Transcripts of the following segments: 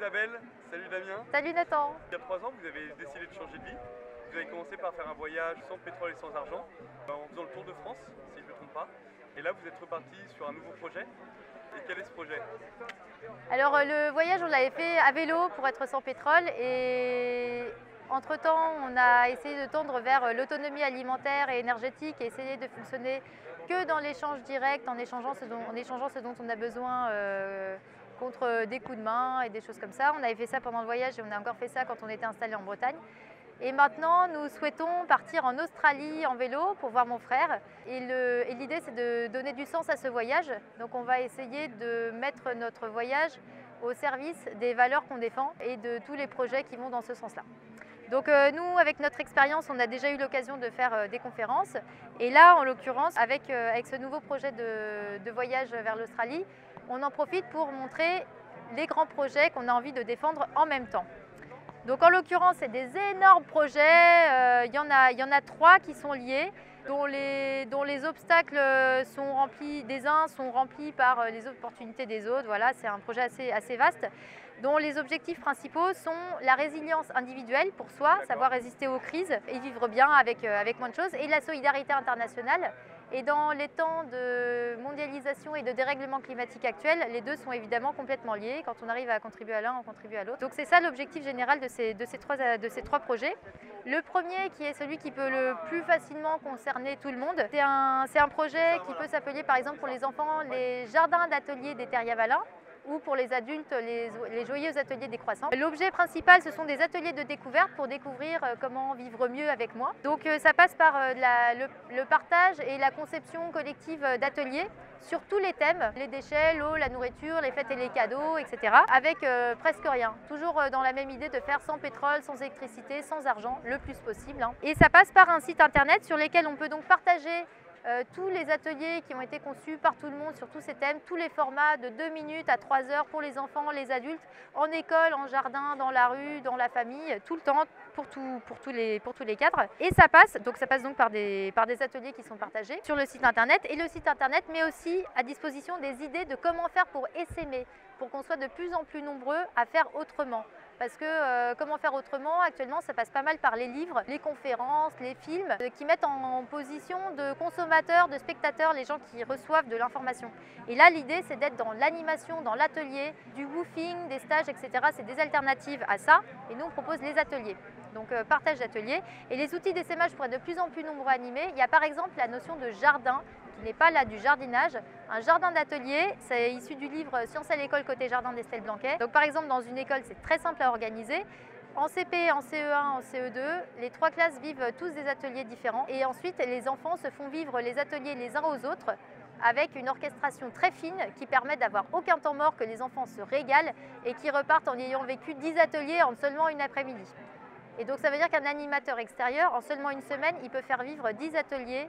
Isabelle, salut Damien. Salut Nathan. Il y a 3 ans, vous avez décidé de changer de vie. Vous avez commencé par faire un voyage sans pétrole et sans argent, en faisant le tour de France, si je ne me trompe pas. Et là, vous êtes reparti sur un nouveau projet. Et quel est ce projet? Alors le voyage, on l'avait fait à vélo pour être sans pétrole et entre-temps, on a essayé de tendre vers l'autonomie alimentaire et énergétique et essayer de fonctionner que dans l'échange direct, en échangeant ce dont on a besoin contre des coups de main et des choses comme ça. On avait fait ça pendant le voyage et on a encore fait ça quand on était installé en Bretagne. Et maintenant, nous souhaitons partir en Australie en vélo pour voir mon frère. Et l'idée, c'est de donner du sens à ce voyage. Donc on va essayer de mettre notre voyage au service des valeurs qu'on défend et de tous les projets qui vont dans ce sens-là. Donc nous, avec notre expérience, on a déjà eu l'occasion de faire des conférences. Et là, en l'occurrence, avec ce nouveau projet de voyage vers l'Australie, on en profite pour montrer les grands projets qu'on a envie de défendre en même temps. Donc en l'occurrence, c'est des énormes projets, il y en a 3 qui sont liés, dont les obstacles sont remplis, des uns sont remplis par les opportunités des autres. Voilà, c'est un projet assez vaste, dont les objectifs principaux sont la résilience individuelle pour soi, savoir résister aux crises et vivre bien avec moins de choses, et la solidarité internationale. Et dans les temps de mondialisation et de dérèglement climatique actuel, les deux sont évidemment complètement liés. Quand on arrive à contribuer à l'un, on contribue à l'autre. Donc c'est ça l'objectif général de ces 3 projets. Le premier, qui est celui qui peut le plus facilement concerner tout le monde, c'est un projet qui peut s'appeler par exemple pour les enfants les jardins d'ateliers des Terriers-Valins, ou pour les adultes, les joyeux ateliers des croissants. L'objet principal, ce sont des ateliers de découverte pour découvrir comment vivre mieux avec moi. Donc ça passe par le partage et la conception collective d'ateliers sur tous les thèmes, les déchets, l'eau, la nourriture, les fêtes et les cadeaux, etc. Avec presque rien, toujours dans la même idée de faire sans pétrole, sans électricité, sans argent, le plus possible. Et ça passe par un site internet sur lequel on peut donc partager tous les ateliers qui ont été conçus par tout le monde sur tous ces thèmes, tous les formats de 2 minutes à 3 heures pour les enfants, les adultes, en école, en jardin, dans la rue, dans la famille, tout le temps, pour tous les cadres. Et ça passe donc par des ateliers qui sont partagés sur le site internet. Et le site internet met aussi à disposition des idées de comment faire pour essaimer, pour qu'on soit de plus en plus nombreux à faire autrement. Parce que comment faire autrement, actuellement, ça passe pas mal par les livres, les conférences, les films, qui mettent en position de consommateurs, de spectateurs, les gens qui reçoivent de l'information. Et là, l'idée, c'est d'être dans l'animation, dans l'atelier, du woofing, des stages, etc. C'est des alternatives à ça. Et nous, on propose les ateliers. Donc partage d'ateliers. Et les outils d'essaimage pour être de plus en plus nombreux animés. Il y a par exemple la notion de jardin, qui n'est pas là du jardinage. Un jardin d'atelier, c'est issu du livre Sciences à l'école côté jardin d'Estelle Blanquet. Donc par exemple, dans une école, c'est très simple à organiser. En CP, en CE1, en CE2, les 3 classes vivent tous des ateliers différents. Et ensuite, les enfants se font vivre les ateliers les uns aux autres, avec une orchestration très fine qui permet d'avoir aucun temps mort, que les enfants se régalent et qui repartent en ayant vécu 10 ateliers en seulement une après-midi. Et donc ça veut dire qu'un animateur extérieur, en seulement une semaine, il peut faire vivre 10 ateliers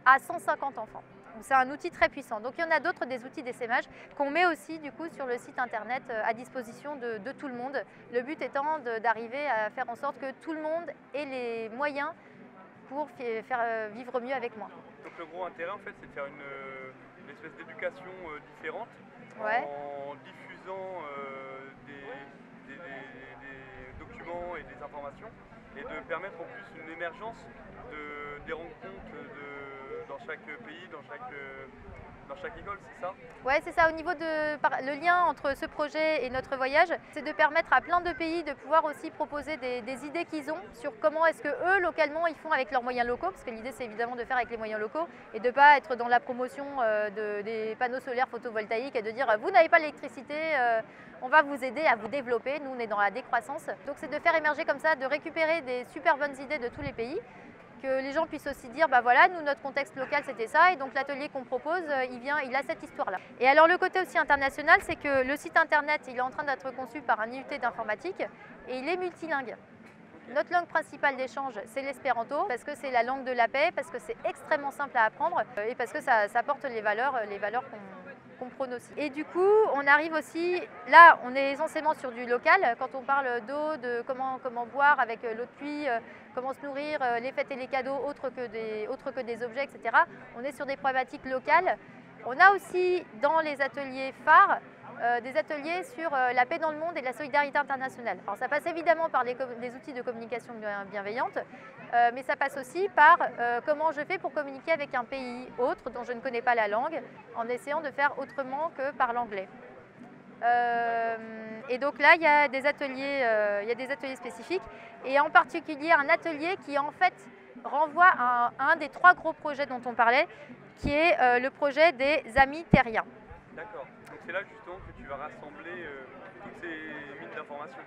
à 150 enfants. C'est un outil très puissant. Donc il y en a d'autres, des outils d'essaimage qu'on met aussi du coup sur le site internet à disposition de tout le monde. Le but étant d'arriver à faire en sorte que tout le monde ait les moyens pour faire vivre mieux avec moi. Donc le gros intérêt en fait, c'est de faire une espèce d'éducation différente, ouais, en diffusant des documents et des informations, et de permettre en plus une émergence des rencontres dans chaque pays, dans chaque école, c'est ça? Ouais, c'est ça. Au niveau le lien entre ce projet et notre voyage, c'est de permettre à plein de pays de pouvoir aussi proposer des idées qu'ils ont sur comment est-ce que eux, localement, ils font avec leurs moyens locaux, parce que l'idée, c'est évidemment de faire avec les moyens locaux et de ne pas être dans la promotion des panneaux solaires photovoltaïques et de dire vous n'avez pas l'électricité, on va vous aider à vous développer. Nous, on est dans la décroissance. Donc, c'est de faire émerger comme ça, de récupérer des super bonnes idées de tous les pays, que les gens puissent aussi dire, bah voilà, nous, notre contexte local, c'était ça, et donc l'atelier qu'on propose, il a cette histoire-là. Et alors, le côté aussi international, c'est que le site internet, il est en train d'être conçu par un IUT d'informatique, et il est multilingue. Notre langue principale d'échange, c'est l'espéranto, parce que c'est la langue de la paix, parce que c'est extrêmement simple à apprendre, et parce que ça porte les valeurs qu'on prône aussi. Et du coup, on arrive aussi, là, on est essentiellement sur du local, quand on parle d'eau, de comment boire avec l'eau de pluie, comment se nourrir, les fêtes et les cadeaux, autres que des objets, etc. On est sur des problématiques locales. On a aussi, dans les ateliers phares, des ateliers sur la paix dans le monde et la solidarité internationale. Alors ça passe évidemment par les outils de communication bienveillante, mais ça passe aussi par comment je fais pour communiquer avec un pays autre dont je ne connais pas la langue, en essayant de faire autrement que par l'anglais. Et donc là, il y a des ateliers spécifiques, et en particulier un atelier qui en fait renvoie à un des 3 gros projets dont on parlait, qui est le projet des Amis Terriens. D'accord. Donc c'est là justement que tu vas rassembler toutes ces mines d'informations.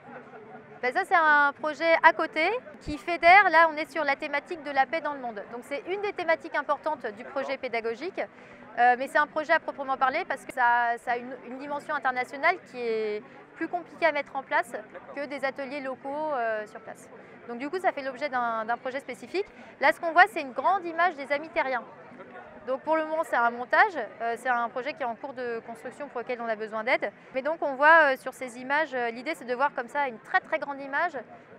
Ben ça, c'est un projet à côté qui fédère. Là, on est sur la thématique de la paix dans le monde. Donc c'est une des thématiques importantes du projet pédagogique. Mais c'est un projet à proprement parler parce que ça a une dimension internationale qui est plus compliquée à mettre en place que des ateliers locaux sur place. Donc du coup, ça fait l'objet d'un projet spécifique. Là, ce qu'on voit, c'est une grande image des Amis Terriens. Donc pour le moment, c'est un montage, c'est un projet qui est en cours de construction pour lequel on a besoin d'aide. Mais donc on voit sur ces images, l'idée c'est de voir comme ça une très très grande image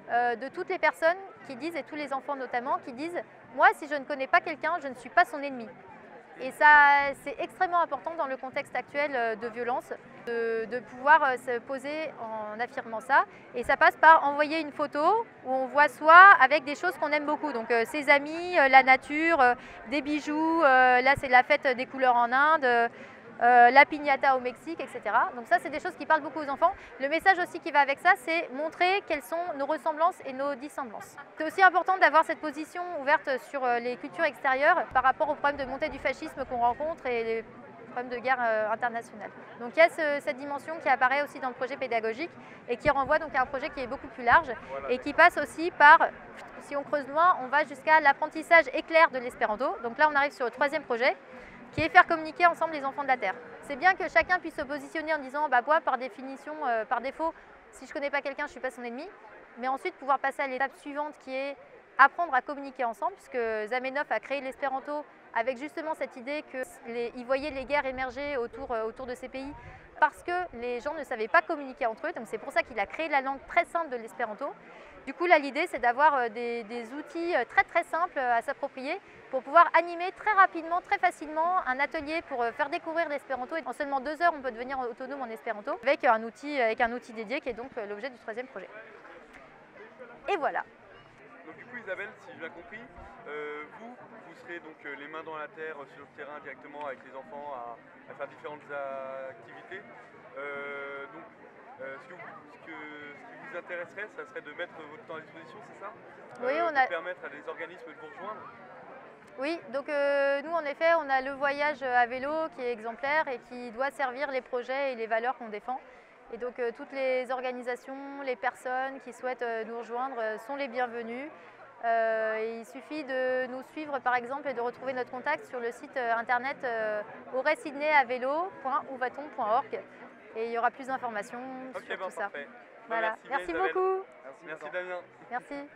de toutes les personnes qui disent, et tous les enfants notamment, qui disent « moi si je ne connais pas quelqu'un, je ne suis pas son ennemi ». Et ça, c'est extrêmement important dans le contexte actuel de violence, de pouvoir se poser en affirmant ça. Et ça passe par envoyer une photo où on voit soi avec des choses qu'on aime beaucoup. Donc ses amis, la nature, des bijoux, là c'est la fête des couleurs en Inde, la piñata au Mexique, etc. Donc ça, c'est des choses qui parlent beaucoup aux enfants. Le message aussi qui va avec ça, c'est montrer quelles sont nos ressemblances et nos dissemblances. C'est aussi important d'avoir cette position ouverte sur les cultures extérieures par rapport aux problèmes de montée du fascisme qu'on rencontre et les problèmes de guerre internationale. Donc il y a cette dimension qui apparaît aussi dans le projet pédagogique et qui renvoie donc à un projet qui est beaucoup plus large et qui passe aussi par, si on creuse loin, on va jusqu'à l'apprentissage éclair de l'espéranto. Donc là, on arrive sur le 3e projet, qui est faire communiquer ensemble les enfants de la Terre. C'est bien que chacun puisse se positionner en disant bah, moi, par définition, par défaut, si je ne connais pas quelqu'un, je ne suis pas son ennemi. Mais ensuite, pouvoir passer à l'étape suivante qui est apprendre à communiquer ensemble, puisque Zamenhof a créé l'espéranto avec justement cette idée qu'il voyait les guerres émerger autour de ces pays parce que les gens ne savaient pas communiquer entre eux. Donc c'est pour ça qu'il a créé la langue très simple de l'espéranto. Du coup, là, l'idée, c'est d'avoir des outils très très simples à s'approprier pour pouvoir animer très rapidement, très facilement un atelier pour faire découvrir l'espéranto. En seulement 2 heures, on peut devenir autonome en espéranto avec un outil dédié qui est donc l'objet du 3e projet. Et voilà. Donc du coup, Isabelle, si j'ai bien compris, vous serez donc les mains dans la terre sur le terrain directement avec les enfants à faire différentes activités. Ce qui vous intéresserait, ça serait de mettre votre temps à disposition, c'est ça? Oui, de permettre à des organismes de vous rejoindre? Oui, donc nous en effet, on a le voyage à vélo qui est exemplaire et qui doit servir les projets et les valeurs qu'on défend. Et donc toutes les organisations, les personnes qui souhaitent nous rejoindre sont les bienvenues. Il suffit de nous suivre par exemple et de retrouver notre contact sur le site internet auray-sydney-à-vélo.ouvaton.org et il y aura plus d'informations sur tout ça. Parfait. Voilà. Merci beaucoup. Merci Damien. Merci.